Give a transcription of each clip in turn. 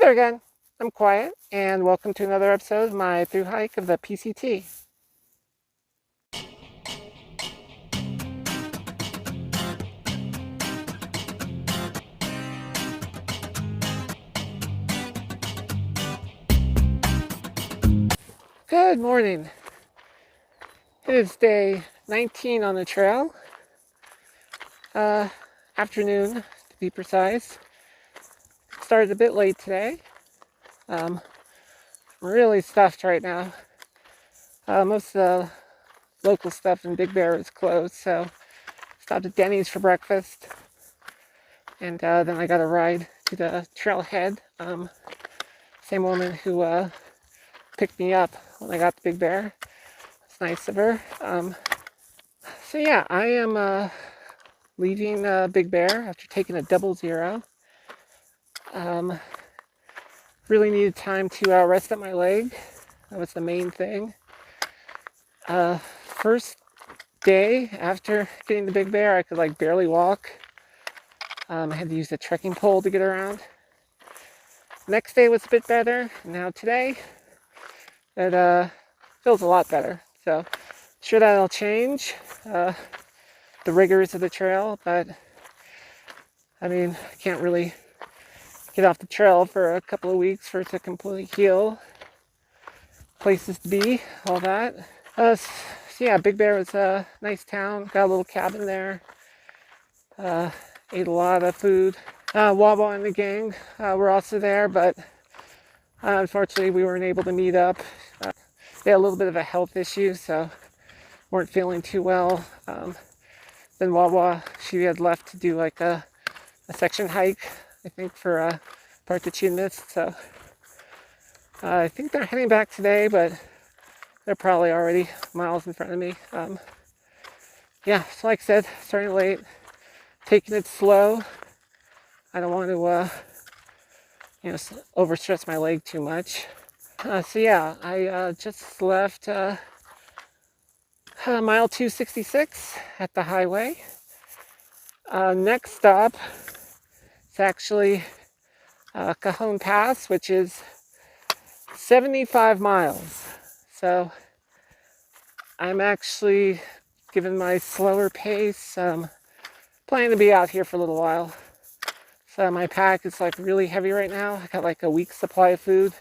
there again. I'm Quiet, and welcome to another episode of my through hike of the PCT. Good morning. It is day 19 on the trail. Afternoon, to be precise. Started a bit late today. I'm really stuffed right now. Most of the local stuff in Big Bear is closed, so stopped at Denny's for breakfast. And then I got a ride to the trailhead. Same woman who picked me up when I got to Big Bear. It's nice of her. So yeah, I am leaving Big Bear after taking a 00. Really needed time to rest up my leg. That was the main thing. First day after getting to Big Bear, I could barely walk. I had to use the trekking pole to get around. Next day was a bit better. Now today, it feels a lot better. So sure that'll change the rigors of the trail, but I mean, I can't really get off the trail for a couple of weeks for it to completely heal. Places to be, all that. So yeah, Big Bear was a nice town. Got a little cabin there. Ate a lot of food. Wawa and the gang were also there, but unfortunately we weren't able to meet up. They had a little bit of a health issue, so weren't feeling too well. Then Wawa, she had left to do like a section hike, I think, for part that she missed. So I think they're heading back today, but they're probably already miles in front of me. Yeah, so like I said, starting late, taking it slow. I don't want to, overstress my leg too much. So yeah, I just left mile 266 at the highway. Next stop is actually Cajon Pass, which is 75 miles. So I'm actually, given my slower pace, planning to be out here for a little while. So my pack is really heavy right now. I got a week's supply of food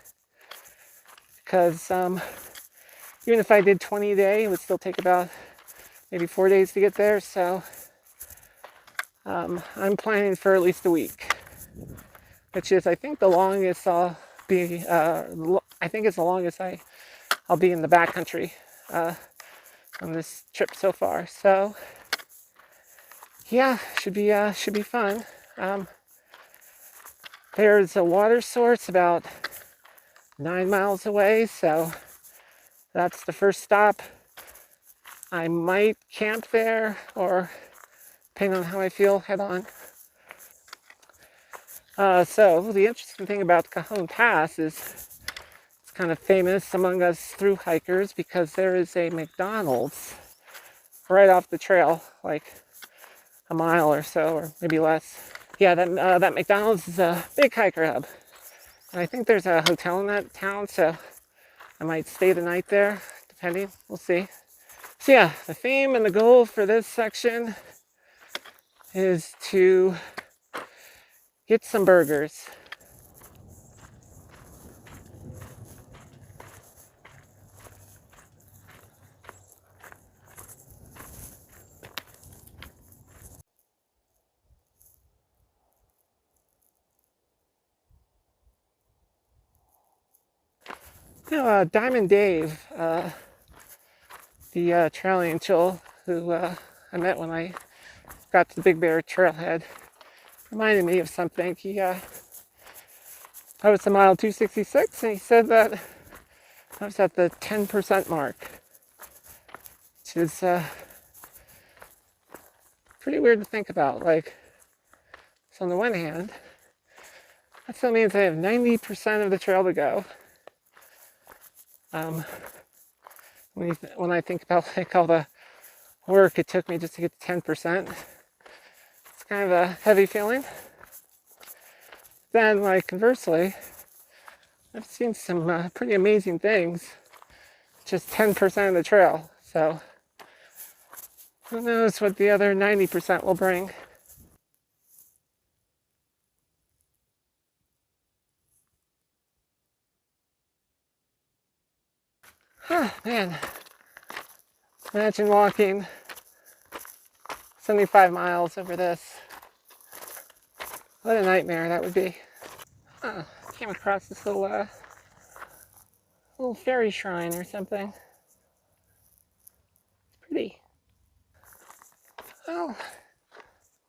because even if I did 20 a day, it would still take about maybe 4 days to get there. So I'm planning for at least a week, which is, I think, the longest I'll be. I think it's the longest I'll be in the backcountry on this trip so far. So yeah, should be fun. There's a water source about 9 miles away, so that's the first stop. I might camp there, or depending on how I feel, head on. So the interesting thing about Cajon Pass is it's kind of famous among us through hikers because there is a McDonald's right off the trail, like a mile or so, or maybe less. Yeah, that McDonald's is a big hiker hub. And I think there's a hotel in that town, so I might stay the night there, depending. We'll see. So yeah, the theme and the goal for this section is to get some burgers. Diamond Dave, the trail angel who I met when I got to the Big Bear trailhead, reminded me of something. I was to mile 266, and he said that I was at the 10% mark, which is pretty weird to think about. So on the one hand, that still means I have 90% of the trail to go. When I think about all the work it took me just to get to 10%, it's kind of a heavy feeling. Then, conversely, I've seen some pretty amazing things, just 10% of the trail. So who knows what the other 90% will bring. Man, imagine walking 75 miles over this. What a nightmare that would be. Came across this little fairy shrine or something. It's pretty. Well,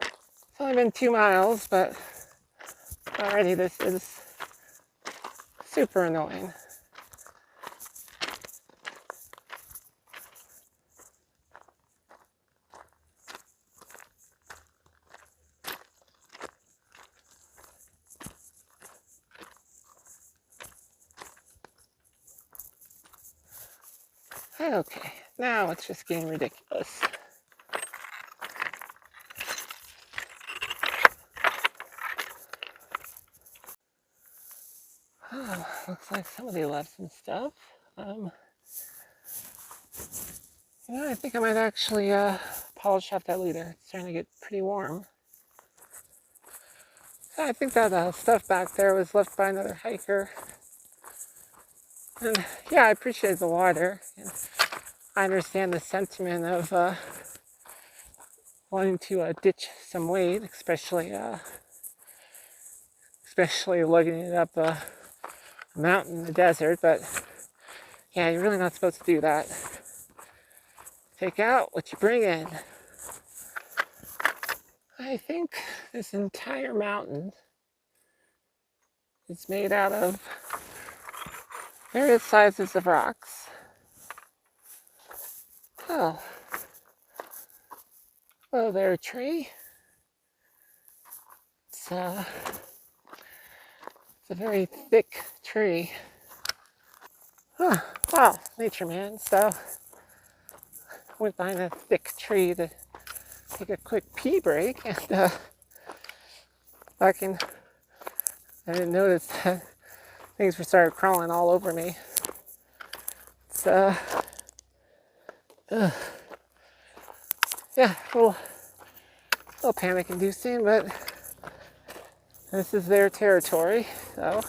it's only been 2 miles, but already this is super annoying. Okay, now it's just getting ridiculous. Oh, looks like somebody left some stuff. I think I might actually polish off that leader. It's starting to get pretty warm. So I think that stuff back there was left by another hiker. And yeah, I appreciate the water. And I understand the sentiment of wanting to ditch some weight, especially lugging it up a mountain in the desert. But yeah, you're really not supposed to do that. Take out what you bring in. I think this entire mountain is made out of various sizes of rocks. Oh, hello there, tree. It's a very thick tree. Huh. Wow, nature, man. So I went behind a thick tree to take a quick pee break, and I didn't notice that things started crawling all over me. It's yeah, a little panic-inducing, but this is their territory, so.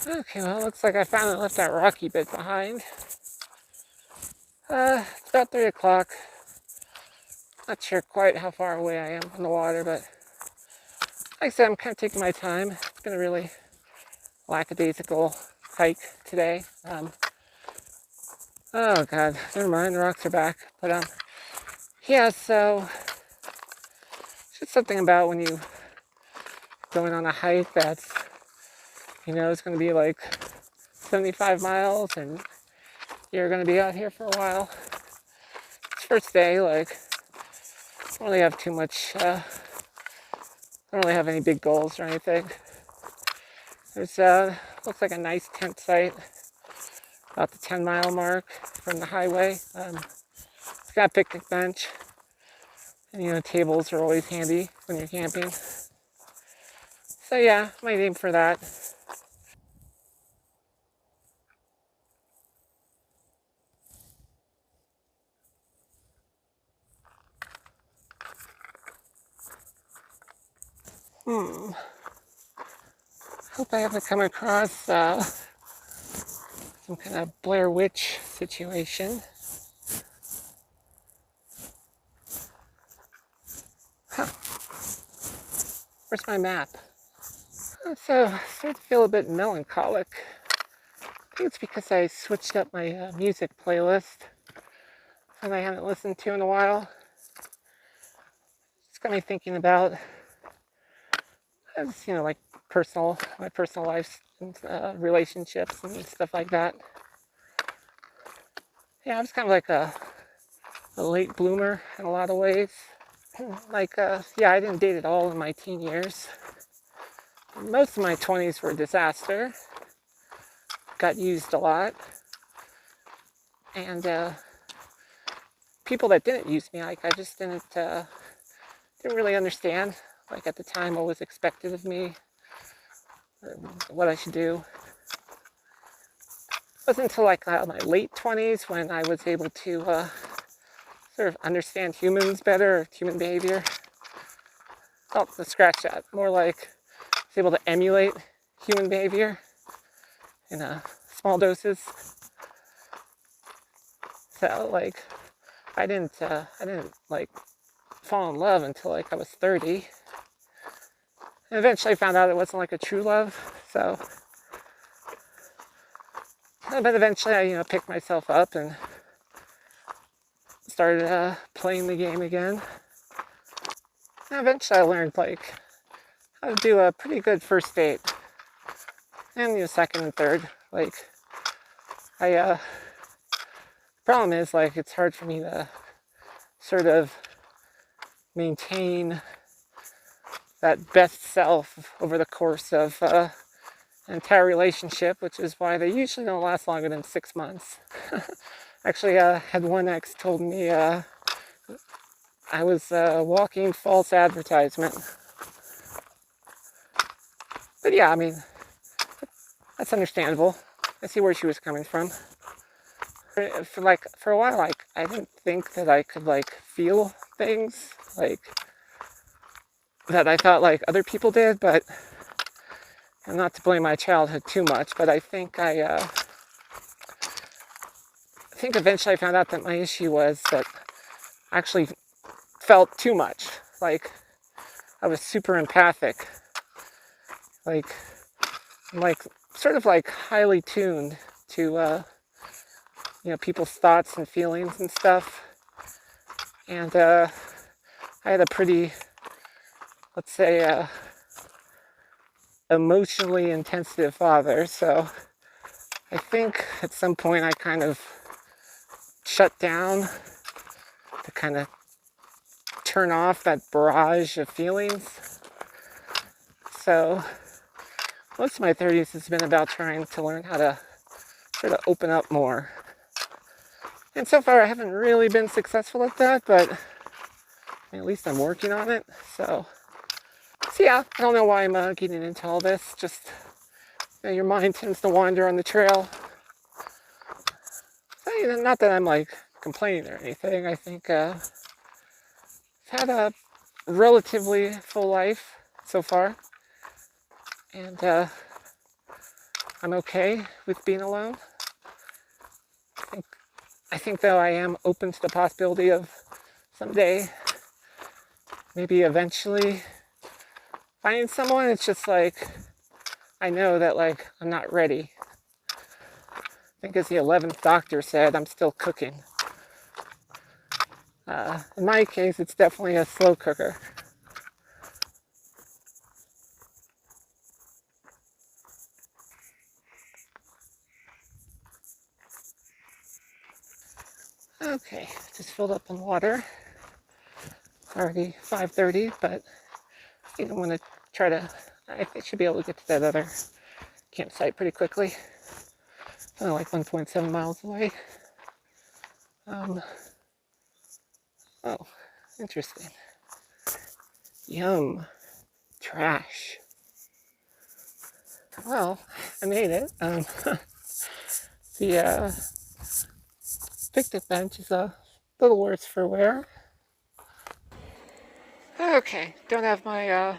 Okay, well, it looks like I finally left that rocky bit behind. It's about 3 o'clock. Not sure quite how far away I am from the water, but like I said, I'm kind of taking my time. It's been a really lackadaisical hike today. Oh god, never mind, the rocks are back. But yeah, so it's just something about when you going on a hike that's, it's going to be like 75 miles and you're going to be out here for a while. It's first day, like, I don't really have too much, I don't really have any big goals or anything. There's, looks like a nice tent site about the 10-mile mark from the highway. It's got a picnic bench, and tables are always handy when you're camping. So yeah, might aim for that. Hope I haven't come across some kind of Blair Witch situation. Huh. Where's my map? So I start to feel a bit melancholic. I think it's because I switched up my music playlist that I haven't listened to in a while. It's got me thinking about, like my personal life and relationships and stuff like that. Yeah, I was kind of like a late bloomer in a lot of ways. like, yeah, I didn't date at all in my teen years. Most of my 20s were a disaster. Got used a lot. And people that didn't use me, like, I just didn't really understand, like, at the time, what was expected of me, what I should do. It wasn't until like my late 20s when I was able to sort of understand humans better, human behavior. Oh, the scratch that. More like I was able to emulate human behavior in small doses. So like I didn't like fall in love until like I was 30. And eventually I found out it wasn't like a true love. So, but eventually I picked myself up and started playing the game again. And eventually I learned like how to do a pretty good first date, and second and third. Like problem is like it's hard for me to sort of maintain that best self over the course of an entire relationship, which is why they usually don't last longer than 6 months. Actually, had one ex told me I was a walking false advertisement. But yeah, I mean, that's understandable. I see where she was coming from. For a while, like, I didn't think that I could, like, feel things, like, that I thought, like, other people did, but, and not to blame my childhood too much, but I think I think eventually I found out that my issue was that I actually felt too much. Like, I was super empathic. Like sort of like highly tuned to, people's thoughts and feelings and stuff. And I had a pretty, let's say, emotionally intensive father. So I think at some point I kind of shut down to kind of turn off that barrage of feelings. So most of my 30s has been about trying to learn how to sort of open up more. And so far I haven't really been successful at that, but at least I'm working on it. So yeah, I don't know why I'm getting into all this. Just your mind tends to wander on the trail. So, not that I'm like complaining or anything. I think I've had a relatively full life so far, and I'm okay with being alone. I think though I am open to the possibility of someday, maybe eventually, finding someone. It's just like I know that like I'm not ready. I think as the 11th doctor said, I'm still cooking. In my case, it's definitely a slow cooker. Okay, just filled up on water. It's already 5:30, but I want to try to, I should be able to get to that other campsite pretty quickly. It's only like 1.7 miles away. Oh, interesting. Yum. Trash. Well, I made it. The picnic bench is a little worse for wear. Okay, don't have my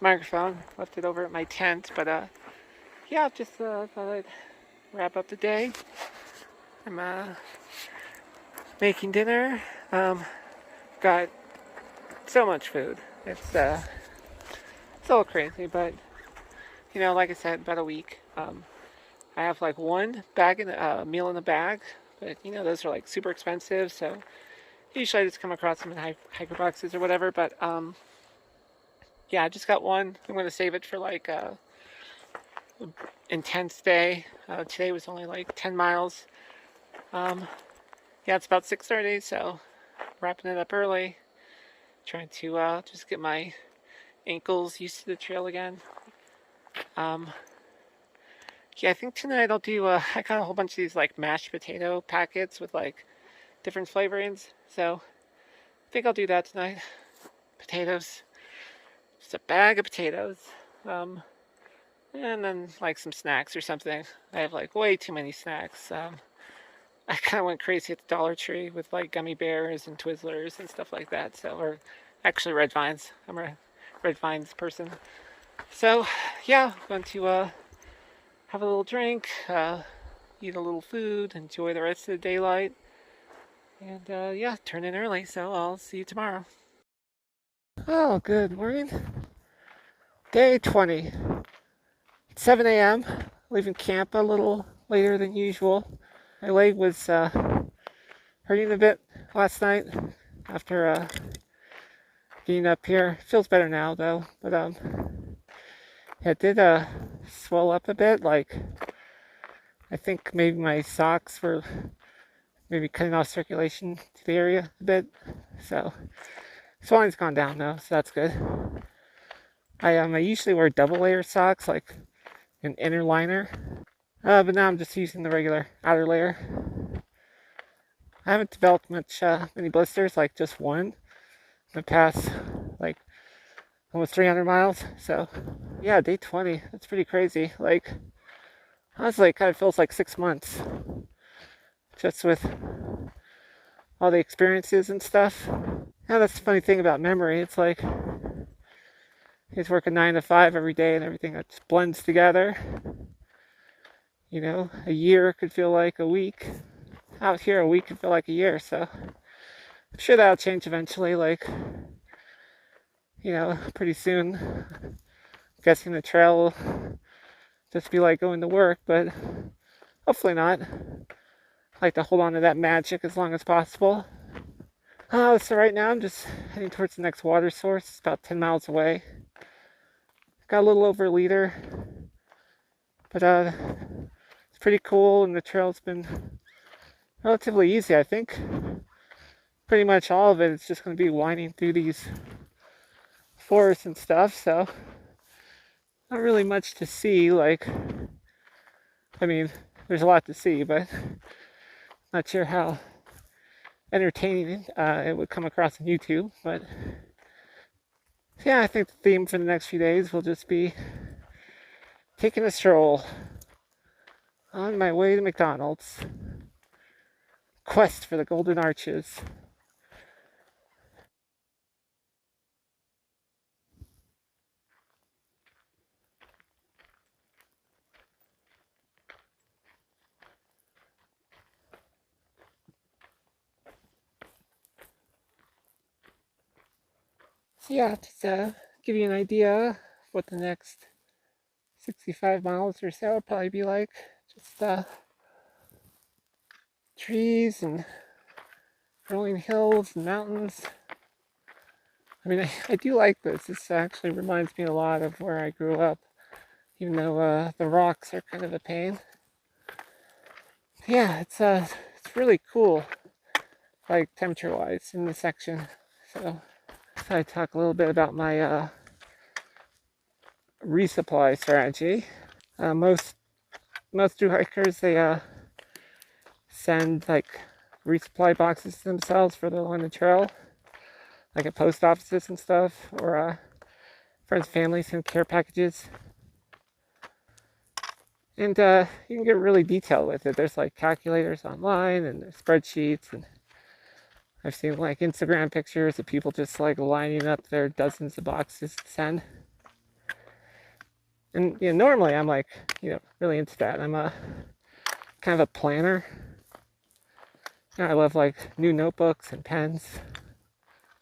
microphone. Left it over at my tent, but yeah, just thought I'd wrap up the day. I'm making dinner. Got so much food. It's a little crazy, but like I said, about a week. I have like one bag in meal in the bag, but those are like super expensive, so usually I just come across them in hiker boxes or whatever. But yeah, I just got one. I'm gonna save it for like intense day. Today was only like 10 miles. Yeah, it's about 6:30, so wrapping it up early. Trying to just get my ankles used to the trail again. Yeah, I think tonight I'll do, I got a whole bunch of these like mashed potato packets with like different flavorings. So I think I'll do that tonight. Potatoes. Just a bag of potatoes. And then like some snacks or something. I have like way too many snacks. I kind of went crazy at the Dollar Tree with like gummy bears and Twizzlers and stuff like that. So, or actually Red Vines. I'm a Red Vines person. So, yeah, I'm going to have a little drink, eat a little food, enjoy the rest of the daylight, and yeah, turn in early. So I'll see you tomorrow. Oh, good morning. Day 20. It's 7 a.m. Leaving camp a little later than usual. My leg was hurting a bit last night after getting up here. Feels better now though, but it did swell up a bit. Like I think maybe my socks were maybe cutting off circulation to the area a bit. So swelling's gone down though, so that's good. I usually wear double layer socks, like an inner liner, but now I'm just using the regular outer layer. I haven't developed many blisters, like just one in the past like almost 300 miles. So yeah, day 20. That's pretty crazy. Like honestly, it kind of feels like 6 months, just with all the experiences and stuff. Yeah, that's the funny thing about memory. It's like he's working 9 to 5 every day, and everything that just blends together. You know, a year could feel like a week. Out here, a week could feel like a year. So I'm sure that'll change eventually. Like, you know, pretty soon. I'm guessing the trail will just be like going to work, but hopefully not. I like to hold on to that magic as long as possible. So right now I'm just heading towards the next water source. It's about 10 miles away. Got a little over a liter, but it's pretty cool, and the trail's been relatively easy, I think. Pretty much all of it is just going to be winding through these forests and stuff, so not really much to see. Like, I mean, there's a lot to see, but not sure how entertaining it would come across on YouTube. But yeah, I think the theme for the next few days will just be taking a stroll on my way to McDonald's. Quest for the Golden Arches. So yeah, just give you an idea of what the next 65 miles or so will probably be like. Just trees and rolling hills and mountains. I mean, I do like this. This actually reminds me a lot of where I grew up, even though the rocks are kind of a pain. Yeah, it's really cool, like temperature-wise in this section. So I talk a little bit about my resupply strategy. Most through hikers, they send like resupply boxes to themselves for along the trail, like at post offices and stuff, or friends, family send care packages. And you can get really detailed with it. There's like calculators online and there's spreadsheets, and I've seen like Instagram pictures of people just like lining up their dozens of boxes to send. And you know, normally I'm like, you know, really into that. I'm a kind of a planner. You know, I love like new notebooks and pens.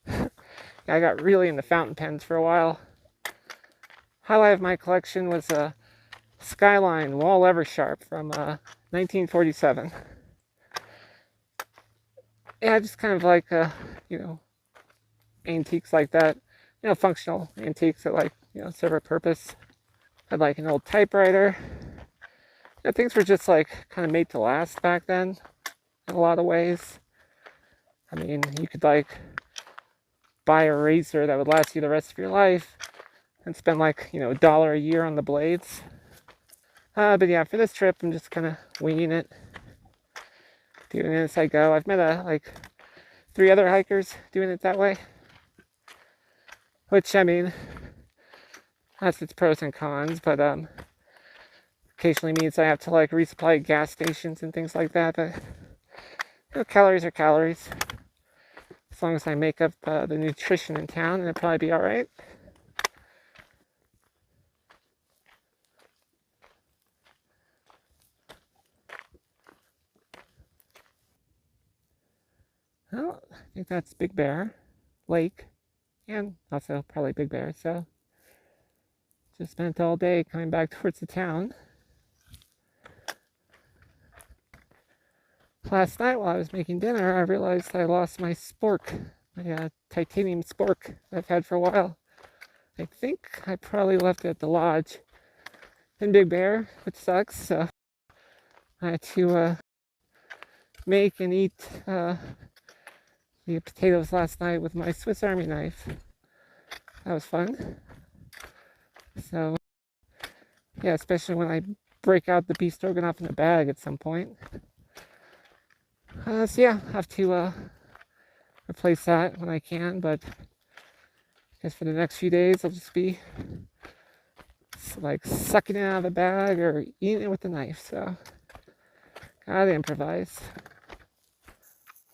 I got really into fountain pens for a while. Highlight of my collection was a Skyline Wall Eversharp from 1947. Yeah, just kind of like, you know, antiques like that. You know, functional antiques that like, you know, serve a purpose. I'd like an old typewriter. You know, things were just like kind of made to last back then in a lot of ways. I mean, you could like buy a razor that would last you the rest of your life and spend like, you know, $1 a year on the blades. But yeah, for this trip, I'm just kind of winging it, doing it as I go. I've met like 3 other hikers doing it that way, which, I mean, has its pros and cons, but occasionally means I have to like resupply gas stations and things like that. But you know, calories are calories. As long as I make up the nutrition in town, it'll probably be all right. Well, I think that's Big Bear Lake, and also probably Big Bear. So just spent all day coming back towards the town. Last night while I was making dinner, I realized I lost my spork, my titanium spork I've had for a while. I think I probably left it at the lodge in Big Bear, which sucks. So I had to make and eat the potatoes last night with my Swiss Army knife. That was fun. So yeah, especially when I break out the beef stroganoff in a bag at some point. So yeah, I have to replace that when I can, but I guess for the next few days I'll just be like sucking it out of the bag or eating it with a knife. So gotta improvise.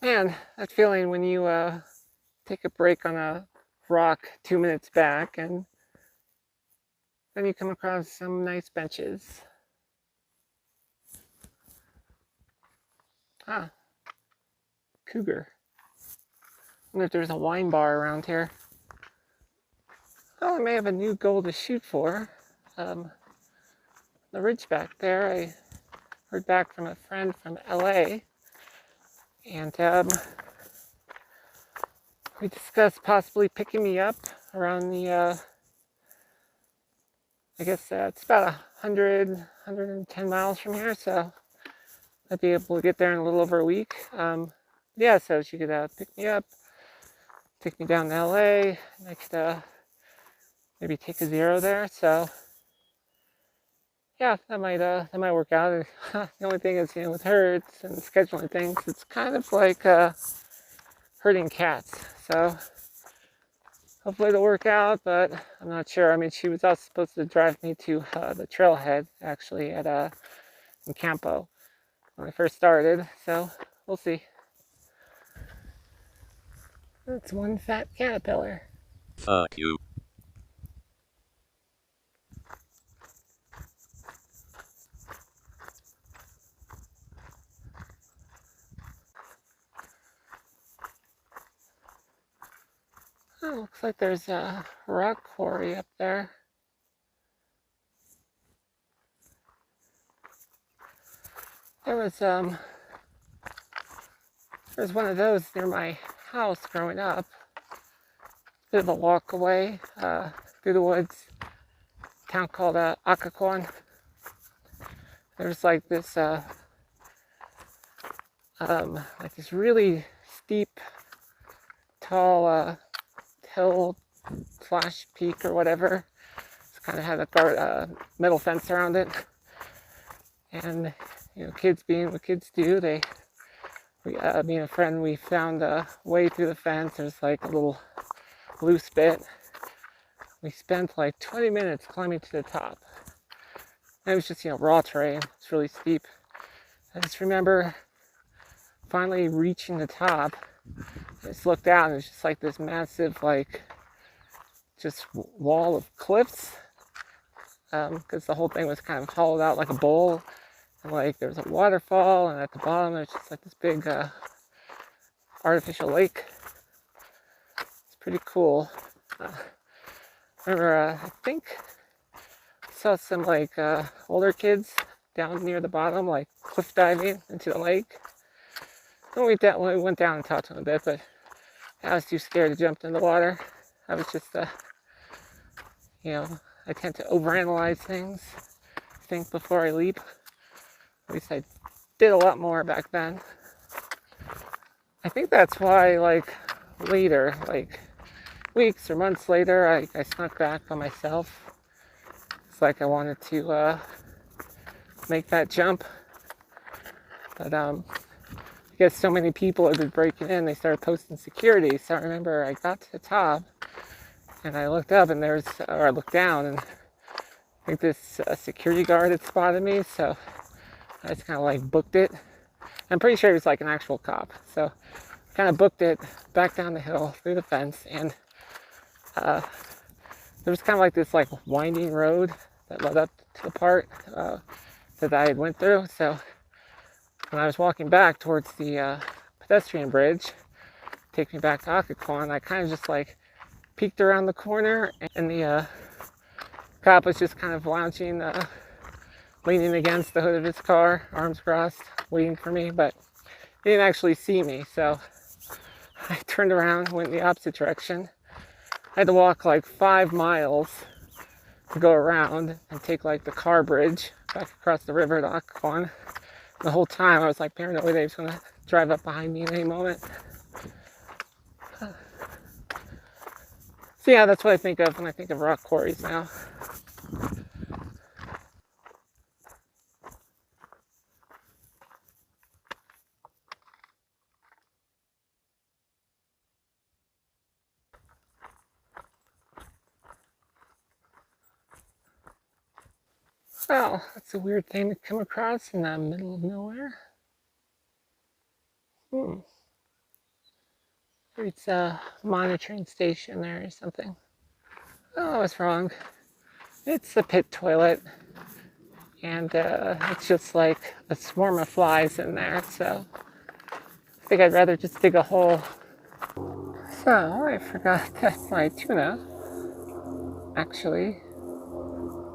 Man, that feeling when you take a break on a rock 2 minutes back and then you come across some nice benches. Ah, cougar. I wonder if there's a wine bar around here. Oh, I may have a new goal to shoot for. The ridge back there, I heard back from a friend from LA, and we discussed possibly picking me up around the, I guess it's about 110 miles from here, so I'd be able to get there in a little over a week. Yeah, so she could pick me up, take me down to LA, and I could maybe take a zero there. So yeah, that might work out. The only thing is, you know, with herds and scheduling things, it's kind of like herding cats. So hopefully it'll work out, but I'm not sure. I mean, she was also supposed to drive me to the trailhead actually at in Campo when I first started. So we'll see. That's one fat caterpillar. Fuck you. Oh, looks like there's a rock quarry up there. There was one of those near my house growing up. Bit of a walk away through the woods. A town called Occoquan. There's like this like this really steep, tall hill slash peak or whatever. It's kind of had a metal fence around it, and you know, kids being what kids do, me and a friend, we found a way through the fence. There's like a little loose bit. We spent like 20 minutes climbing to the top. And it was just, you know, raw terrain. It's really steep. I just remember finally reaching the top. I just looked out and it was just like this massive, like, just wall of cliffs. Because the whole thing was kind of hollowed out like a bowl. And like there was a waterfall, and at the bottom there's just like this big artificial lake. It's pretty cool. Remember, I think I saw some like older kids down near the bottom, like cliff diving into the lake. We went down and talked to them a bit, but I was too scared to jump in the water. I was just, you know, I tend to overanalyze things, think before I leap. At least I did a lot more back then. I think that's why, like, later, like, weeks or months later, I snuck back by myself. It's like I wanted to make that jump. But I guess so many people had been breaking in, they started posting security. So I remember I got to the top and I looked up and I looked down and I think this security guard had spotted me. So I just kind of like booked it. I'm pretty sure he was like an actual cop. So I kind of booked it back down the hill through the fence, and there was kind of like this like winding road that led up to the part that I had went through. So when I was walking back towards the pedestrian bridge, take me back to Occoquan, I kind of just like peeked around the corner, and the cop was just kind of lounging, leaning against the hood of his car, arms crossed, waiting for me, but he didn't actually see me. So I turned around, went in the opposite direction. I had to walk like 5 miles to go around and take like the car bridge back across the river to Occoquan. The whole time I was like paranoid that he was going to drive up behind me at any moment. So yeah, that's what I think of when I think of rock quarries now. Well, that's a weird thing to come across in the middle of nowhere. It's a monitoring station there or something. Oh, I was wrong. It's the pit toilet. And it's just like a swarm of flies in there. So I think I'd rather just dig a hole. So I forgot that my tuna actually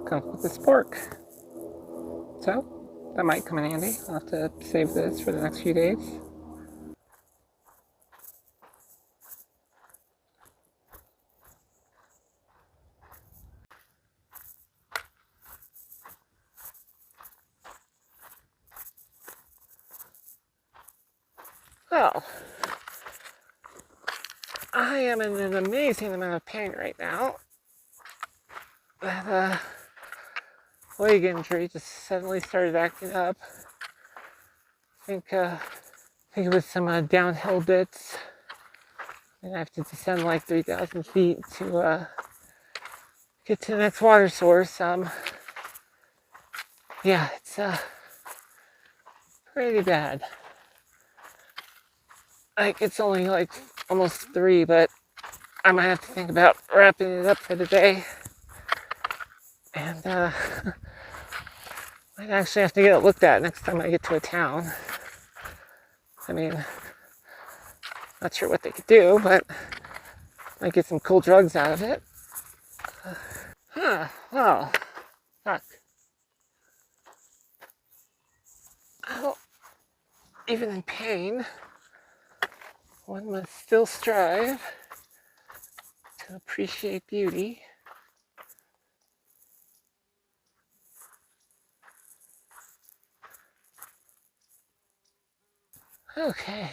comes with this pork. So that might come in handy. I'll have to save this for the next few days. Well, I am in an amazing amount of pain right now. That leg injury just suddenly started acting up. I think it was some downhill bits, and I have to descend like 3,000 feet to get to the next water source. Yeah, it's pretty bad. Like, it's only like almost 3, but I might have to think about wrapping it up for the day. And might actually have to get it looked at next time I get to a town. I mean, not sure what they could do, but might get some cool drugs out of it. Well, fuck. Well, even in pain, one must still strive to appreciate beauty. Okay,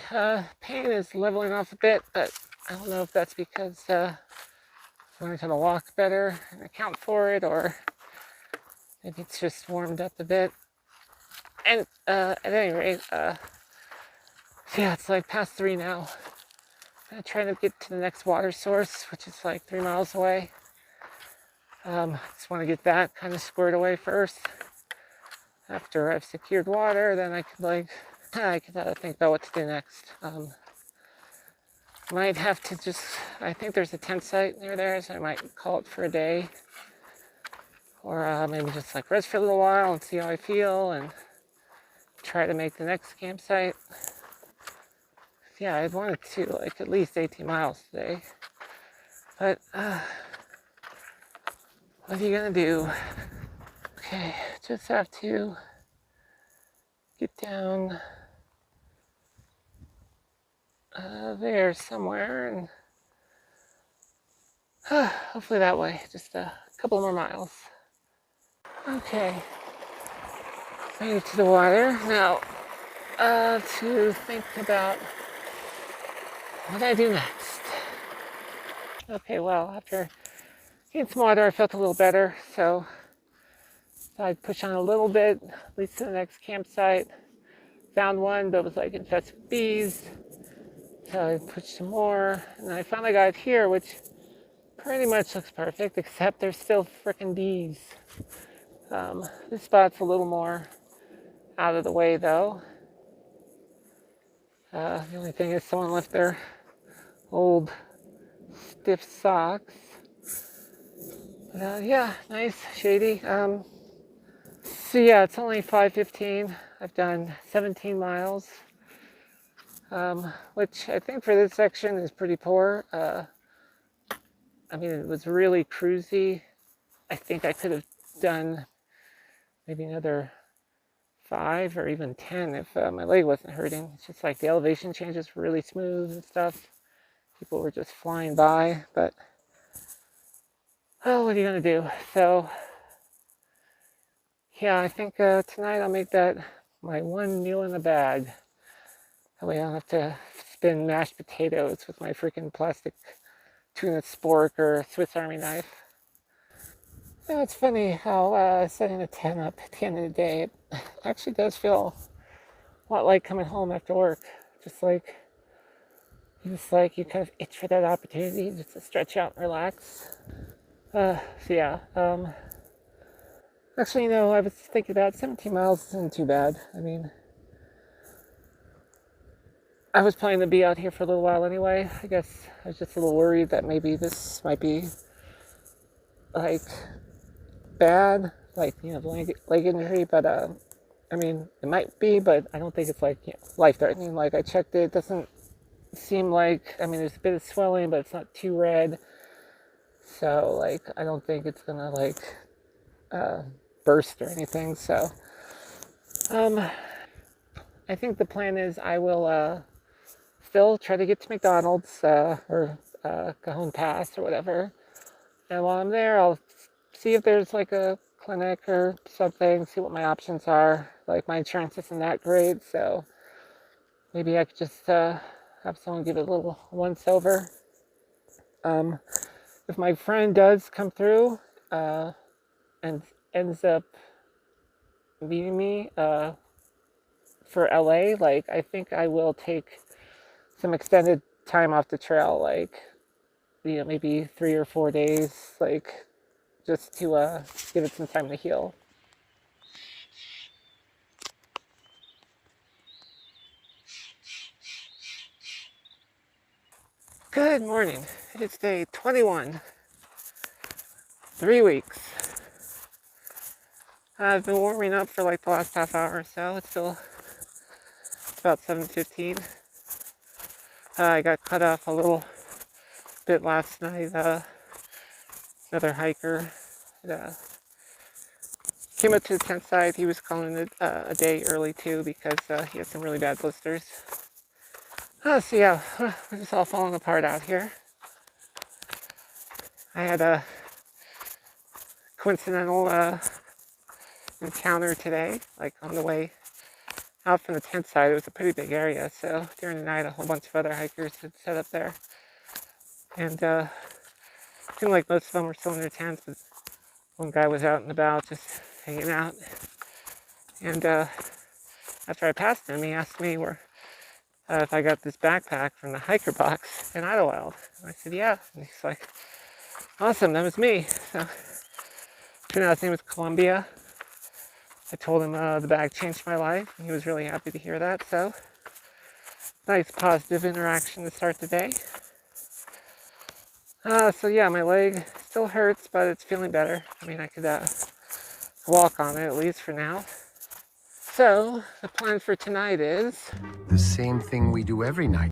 pain is leveling off a bit, but I don't know if that's because I'm learning how to walk better and account for it, or maybe it's just warmed up a bit. And at any rate, yeah, it's like past 3 now. I'm trying to get to the next water source, which is like 3 miles away. Just want to get that kind of squared away first. After I've secured water, then I could think about what to do next. Might have to just, I think there's a tent site near there, so I might call it for a day. Or maybe just like rest for a little while and see how I feel and try to make the next campsite. Yeah, I wanted to like at least 18 miles today. But what are you gonna do? Okay, just have to get down there somewhere, and hopefully that way, just a couple more miles. Okay, made it to the water. Now, to think about what I do next. Okay, well, after getting some water, I felt a little better, so I'd push on a little bit, at least to the next campsite. Found one, but it was like infested with bees, so I pushed some more, and I finally got here, which pretty much looks perfect, except there's still frickin' bees. This spot's a little more out of the way, though. The only thing is someone left their old stiff socks. But, yeah, nice, shady. So yeah, it's only 5:15. I've done 17 miles, which I think for this section is pretty poor. I mean, it was really cruisy. I think I could have done maybe another 5 or even 10 if my leg wasn't hurting. It's just like the elevation changes were really smooth and stuff. People were just flying by, but oh, what are you gonna do? So yeah, I think tonight I'll make that my one meal in the bag. That way I don't have to spin mashed potatoes with my freaking plastic tuna spork or Swiss Army knife. You know, it's funny how setting a tent up at the end of the day, it actually does feel a lot like coming home after work. Just like you kind of itch for that opportunity just to stretch out and relax. So yeah, actually, you know, I was thinking about 17 miles isn't too bad. I mean, I was planning to be out here for a little while anyway. I guess I was just a little worried that maybe this might be like bad, like, you know, leg injury, but I mean, it might be, but I don't think it's like, you know, life-threatening. Like, I checked it, doesn't seem like, I mean, there's a bit of swelling, but it's not too red. So, like, I don't think it's gonna, like, burst or anything. So, I think the plan is I will still try to get to McDonald's or Cajon Pass or whatever. And while I'm there, I'll see if there's like a clinic or something, see what my options are. Like, my insurance isn't that great, so maybe I could just have someone give it a little once over. If my friend does come through and ends up meeting me for LA, like, I think I will take some extended time off the trail, like, you know, maybe 3 or 4 days, like, just to give it some time to heal. Good morning. It is day 21. 3 weeks. I've been warming up for like the last half hour or so. It's still about 7:15. I got cut off a little bit last night. Another hiker came up to the tent site. He was calling it a day early too because he had some really bad blisters. So yeah, we're just all falling apart out here. I had a coincidental encounter today, like on the way out from the tent site. It was a pretty big area, so during the night a whole bunch of other hikers had set up there. And it seemed like most of them were still in their tents, but one guy was out and about just hanging out. And after I passed him, he asked me if I got this backpack from the hiker box in Idlewild. And I said, yeah. And he's like, awesome, that was me. So turned out his name was Columbia. I told him the bag changed my life, and he was really happy to hear that. So nice positive interaction to start the day. So yeah, my leg still hurts, but it's feeling better. I mean, I could walk on it at least for now. So the plan for tonight is the same thing we do every night.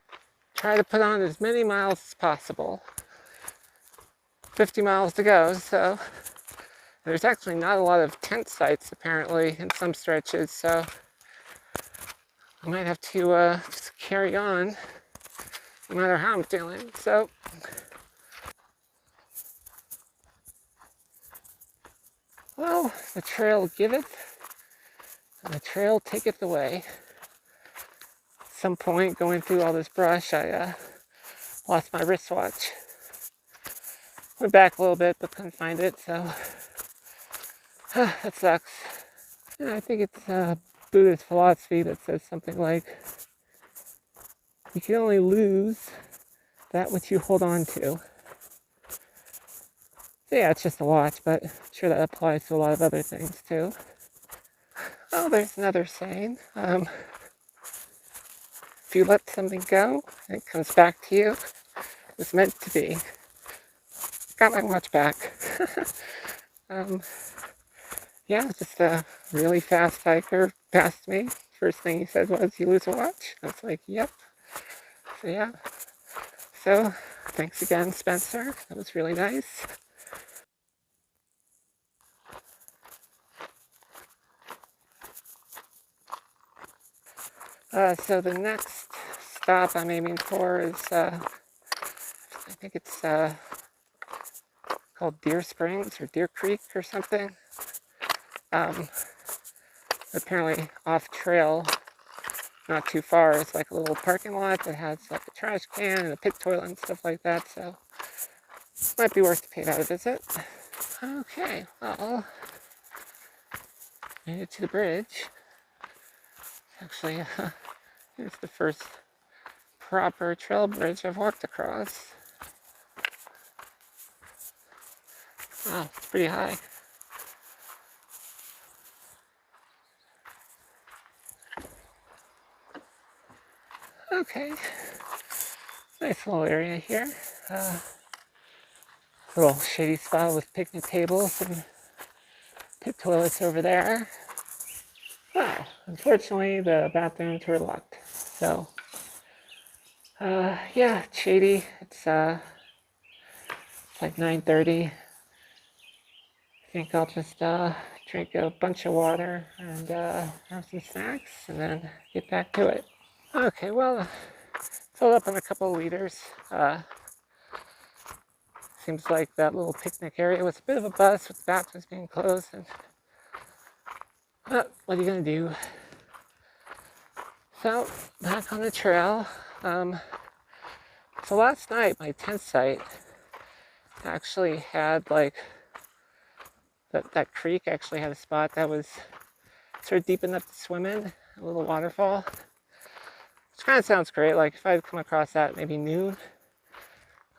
Try to put on as many miles as possible. 50 miles to go, so there's actually not a lot of tent sites apparently in some stretches, so I might have to just carry on no matter how I'm feeling. So well, the trail giveth and the trail taketh away. At some point going through all this brush, I lost my wristwatch. Went back a little bit, but couldn't find it, so that sucks. And I think it's Buddhist philosophy that says something like, you can only lose that which you hold on to. So yeah, it's just a watch, but I'm sure that applies to a lot of other things too. Oh, there's another saying. If you let something go, and it comes back to you, it's meant to be. Got my watch back. Yeah, just a really fast hiker passed me. First thing he said was, "You lose a watch?" I was like, "Yep." So yeah. So thanks again, Spencer. That was really nice. So the next stop I'm aiming for is, I think it's called Deer Springs or Deer Creek or something. Apparently off trail, not too far, it's like a little parking lot that has like a trash can and a pit toilet and stuff like that, so might be worth to pay that a visit. Okay, well, made it to the bridge. Actually, here's the first proper trail bridge I've walked across. Wow, it's pretty high. Okay, nice little area here. A little shady spot with picnic tables and pit toilets over there. Wow, unfortunately the bathrooms were locked. So, yeah, it's shady. It's like 9:30. I think I'll just drink a bunch of water and have some snacks and then get back to it. Okay, well, filled up on a couple of liters. Seems like that little picnic area was a bit of a bust with the bathrooms being closed. And what are you gonna do? So back on the trail. So last night my tent site actually had like that creek actually had a spot that was sort of deep enough to swim in, a little waterfall. Which kind of sounds great. Like if I had come across that maybe noon,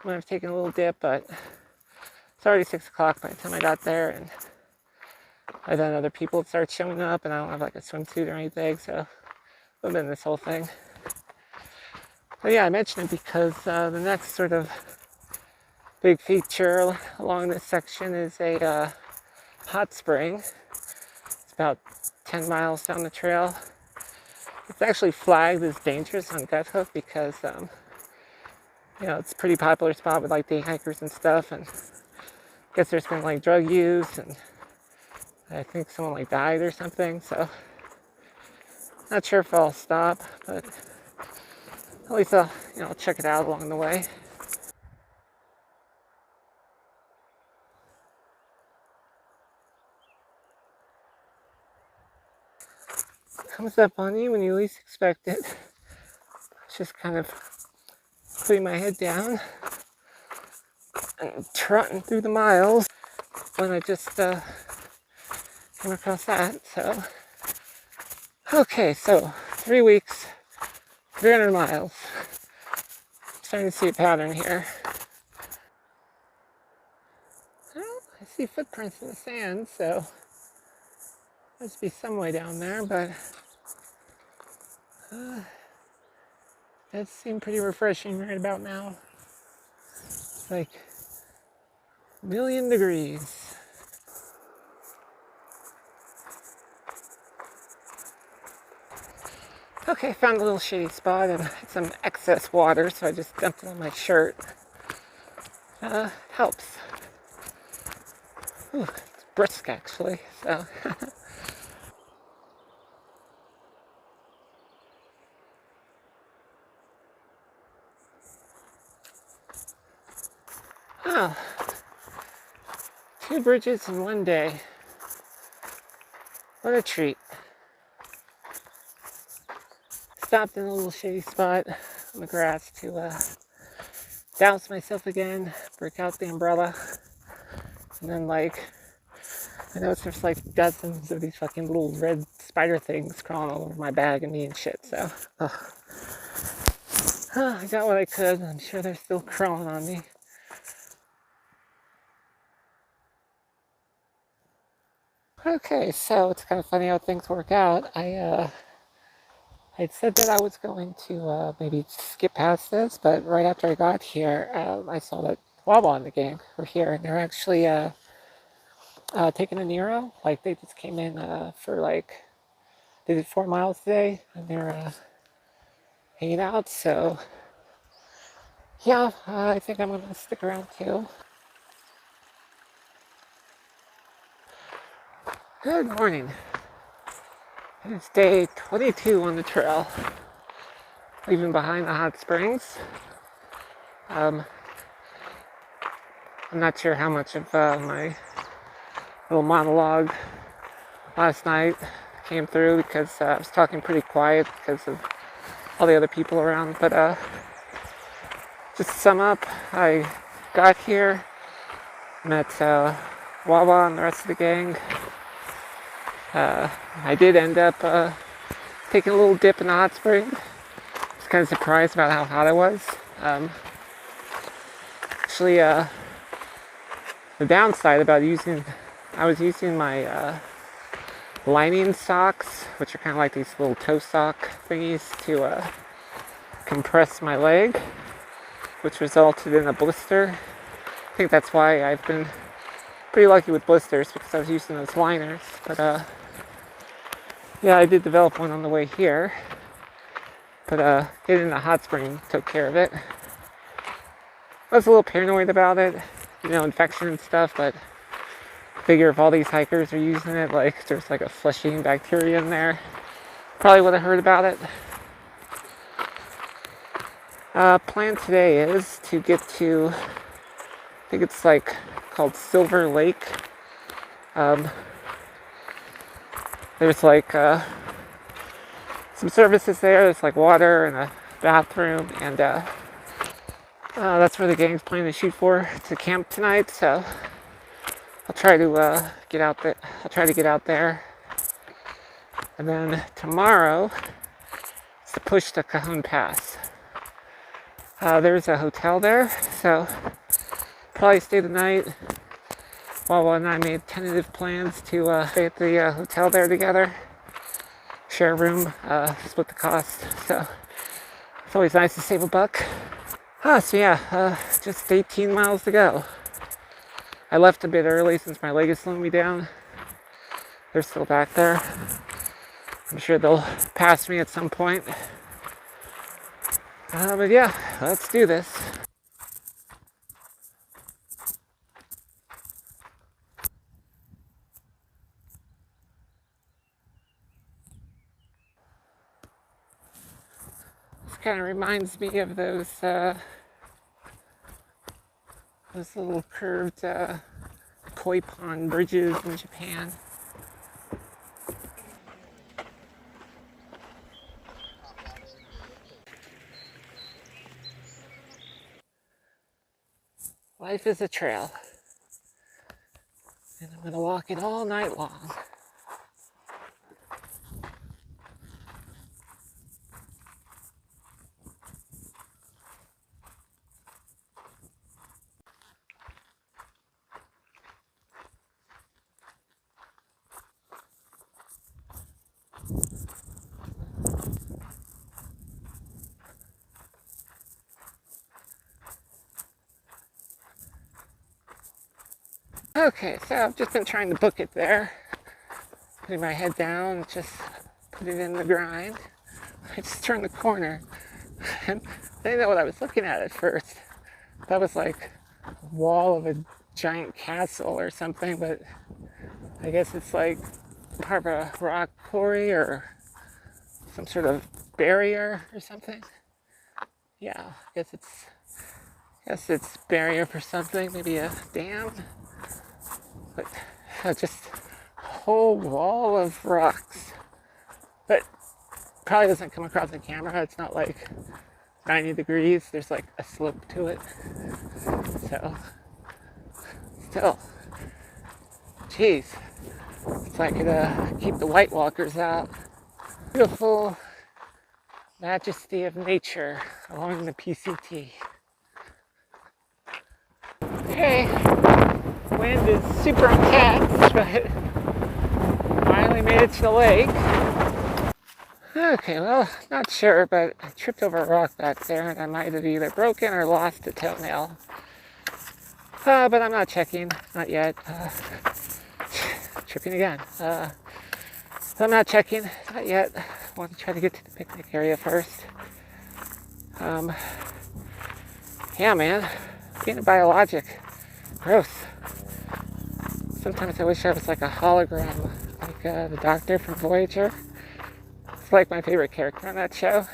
I might have taken a little dip, but it's already 6 o'clock by the time I got there, and by then other people would start showing up, and I don't have like a swimsuit or anything, so it would have been this whole thing. But yeah, I mentioned it because the next sort of big feature along this section is a hot spring. It's about 10 miles down the trail. It's actually flagged as dangerous on Hook because, you know, it's a pretty popular spot with like day hikers and stuff, and I guess there's been like drug use, and I think someone like died or something, so not sure if I'll stop, but at least I'll, you know, check it out along the way. Comes up on you when you least expect it. Just kind of putting my head down and trotting through the miles when I just came across that. So, okay, so 3 weeks, 300 miles. Starting to see a pattern here. Well, I see footprints in the sand, so must be some way down there, but that seemed pretty refreshing right about now. It's like a million degrees. Okay, found a little shady spot and some excess water, so I just dumped it on my shirt. Helps. Ooh, it's brisk actually, so. Oh, 2 bridges in 1 day. What a treat. Stopped in a little shady spot on the grass to douse myself again, break out the umbrella, and then like, I noticed there's like dozens of these fucking little red spider things crawling all over my bag and me and shit, so. I got what I could. I'm sure they're still crawling on me. Okay, so it's kind of funny how things work out. I'd said that I was going to maybe skip past this, but right after I got here, I saw that Wawa in the game were here, and they're actually taking a Nero. Like, they just came in for like, they did 4 miles today, and they're hanging out, so yeah, I think I'm gonna stick around too. Good morning. It's day 22 on the trail, leaving behind the hot springs. I'm not sure how much of my little monologue last night came through because I was talking pretty quiet because of all the other people around. But just to sum up, I got here, met Wawa and the rest of the gang. I did end up taking a little dip in the hot spring. I was kind of surprised about how hot it was. Actually, the downside about I was using my lining socks, which are kind of like these little toe sock thingies, to compress my leg, which resulted in a blister. I think that's why I've been pretty lucky with blisters, because I was using those liners. But yeah, I did develop one on the way here, but getting the hot spring took care of it. I was a little paranoid about it, infection and stuff, but I figure if all these hikers are using it, like, there's like a flesh-eating bacteria in there, probably would have heard about it. Plan today is to get to, I think it's like called Silver Lake. There's like some services there. There's like water and a bathroom, and that's where the gang's planning to shoot for to camp tonight. So I'll try to get out there. I'll try to get out there, and then tomorrow is to push the Cajon Pass. There's a hotel there, so probably stay the night. Wawa and I made tentative plans to stay at the hotel there together, share a room, split the cost. So it's always nice to save a buck. So yeah, just 18 miles to go. I left a bit early since my leg is slowing me down. They're still back there. I'm sure they'll pass me at some point. But yeah, let's do this. This kind of reminds me of those little curved koi pond bridges in Japan. Life is a trail, and I'm gonna walk it all night long. Okay, so I've just been trying to book it there. Putting my head down, just put it in the grind. I just turned the corner, and I didn't know what I was looking at first. That was like a wall of a giant castle or something, but I guess it's like part of a rock quarry or some sort of barrier or something. Yeah, I guess it's barrier for something, maybe a dam. But just a whole wall of rocks. But probably doesn't come across the camera. It's not like 90 degrees. There's like a slope to it. So, still, jeez, if I could keep the White Walkers out. Beautiful majesty of nature along the PCT. Okay, wind is super intense, but finally made it to the lake. Okay, well, not sure, but I tripped over a rock back there and I might have either broken or lost a toenail. But I'm not checking, not yet. Tripping again. I'm not checking, not yet. I want to try to get to the picnic area first. Yeah, man, being a biologic, gross. Sometimes I wish I was like a hologram, like the Doctor from Voyager. It's like my favorite character on that show.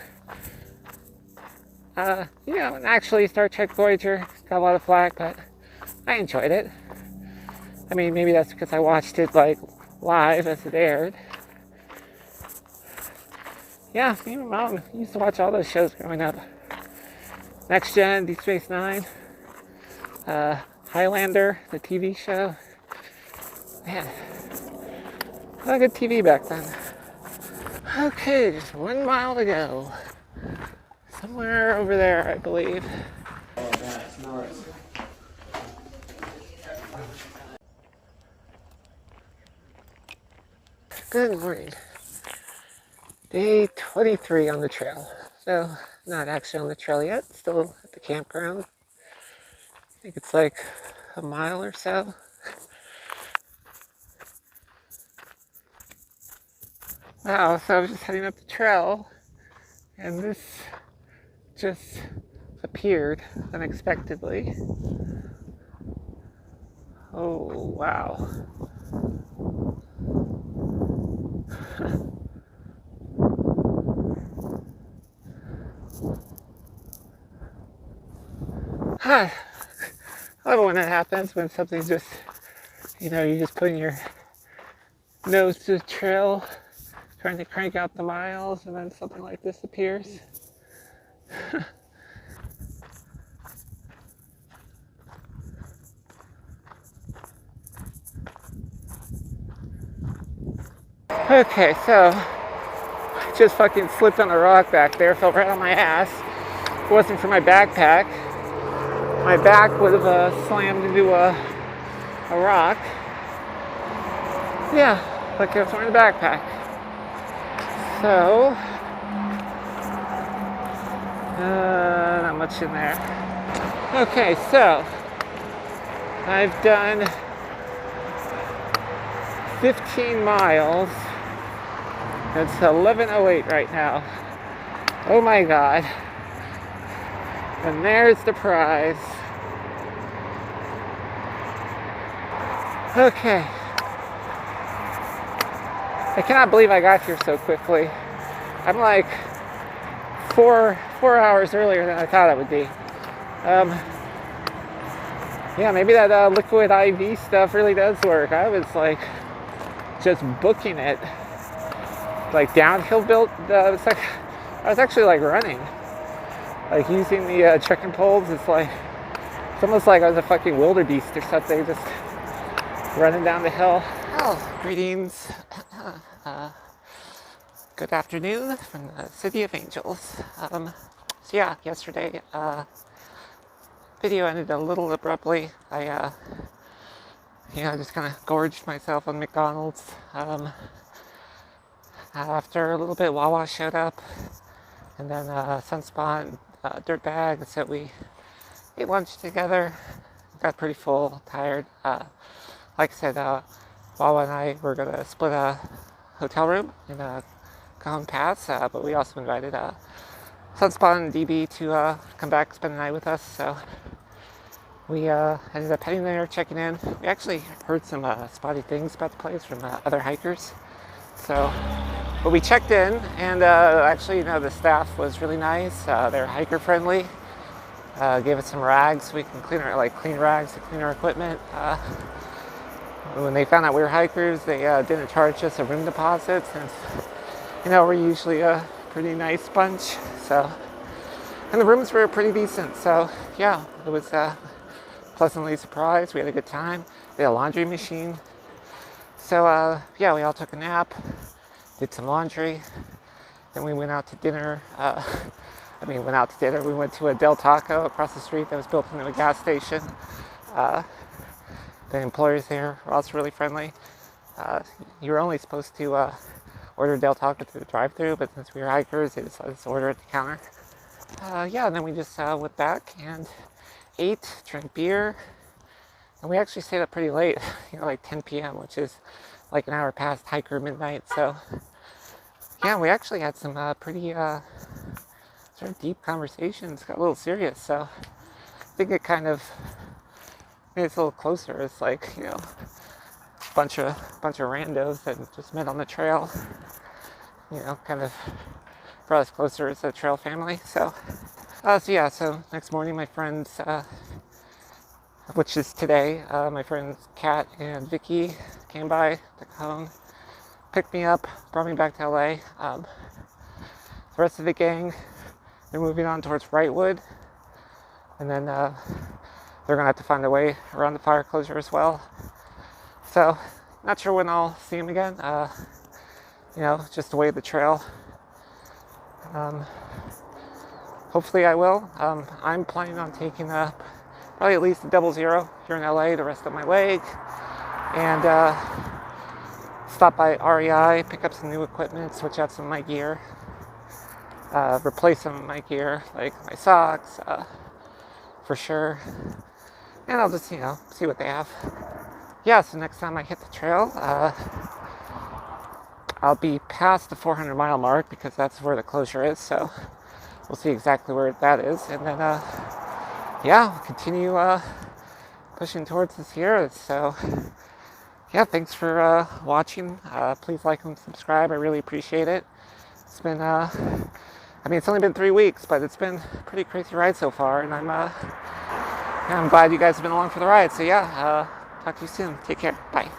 You know, and actually Star Trek Voyager got a lot of flack, but I enjoyed it. I mean, maybe that's because I watched it like live as it aired. Yeah, me and my mom used to watch all those shows growing up. Next Gen, Deep Space Nine, Highlander, the TV show. Man, a lot of good TV back then. Okay, just 1 mile to go. Somewhere over there, I believe. Good morning. Day 23 on the trail. So, not actually on the trail yet, still at the campground. I think it's like a mile or so. Wow, so I was just heading up the trail, and this just appeared unexpectedly. Oh, wow. I love it when that happens, when something's just, you know, you're just putting your nose to the trail, trying to crank out the miles, and then something like this appears. Okay, so I just fucking slipped on a rock back there, fell right on my ass. If it wasn't for my backpack, my back would have slammed into a rock. Yeah, like I was wearing a backpack. So, not much in there. Okay, so I've done 15 miles. It's 11:08 right now. Oh my god. And there's the prize. Okay. I cannot believe I got here so quickly. I'm like four hours earlier than I thought it would be. Yeah, maybe that liquid IV stuff really does work. I was like just booking it, like downhill built. I was actually like running, like using the trekking poles. It's almost like I was a fucking wildebeest or something, just running down the hill. Oh, greetings. Good afternoon from the City of Angels. So yeah, yesterday video ended a little abruptly. I just kind of gorged myself on McDonald's. After a little bit, Wawa showed up, and then Sunspot, Dirtbag, so we ate lunch together. Got pretty full, tired. Like I said, Wawa and I were gonna split a hotel room in Cajon Pass, but we also invited Sunspot and DB to come back, spend the night with us. So we ended up heading there, checking in. We actually heard some spotty things about the place from other hikers. So, but we checked in, and actually, the staff was really nice. They're hiker friendly. Gave us some rags. We can clean rags to clean our equipment. When they found out we were hikers, they didn't charge us a room deposit, since we're usually a pretty nice bunch. So And the rooms were pretty decent, so yeah, it was pleasantly surprised. We had a good time. We had a laundry machine. So yeah, we all took a nap, did some laundry, then we went out to dinner. Went out to dinner. We went to a Del Taco across the street that was built into a gas station. The employers there were also really friendly. You were only supposed to order Del Taco through the drive-thru, but since we were hikers, they decided to order at the counter. Yeah, and then we just went back and ate, drank beer, and we actually stayed up pretty late, like 10 p.m., which is like an hour past hiker midnight. So yeah, we actually had some pretty sort of deep conversations, got a little serious. So I think it kind of made us a little closer. It's like, a bunch of randos that just met on the trail, kind of brought us closer as a trail family. So so next morning my friends, which is today, my friends Kat and Vicky came by, took home, picked me up, brought me back to LA. The rest of the gang, they're moving on towards Wrightwood, and then they're gonna have to find a way around the fire closure as well. So not sure when I'll see them again. Just away the trail. Hopefully I will. I'm planning on taking probably at least a 00 here in LA the rest of my leg, and stop by REI, pick up some new equipment, switch out some of my gear, replace some of my gear, like my socks, for sure. And I'll just, see what they have. Yeah, so next time I hit the trail, I'll be past the 400-mile mark because that's where the closure is. So we'll see exactly where that is. And then, we'll continue pushing towards the Sierras. So yeah, thanks for watching. Please like and subscribe. I really appreciate it. It's been, it's only been 3 weeks, but it's been a pretty crazy ride so far. And I'm glad you guys have been along for the ride. So yeah, talk to you soon. Take care. Bye.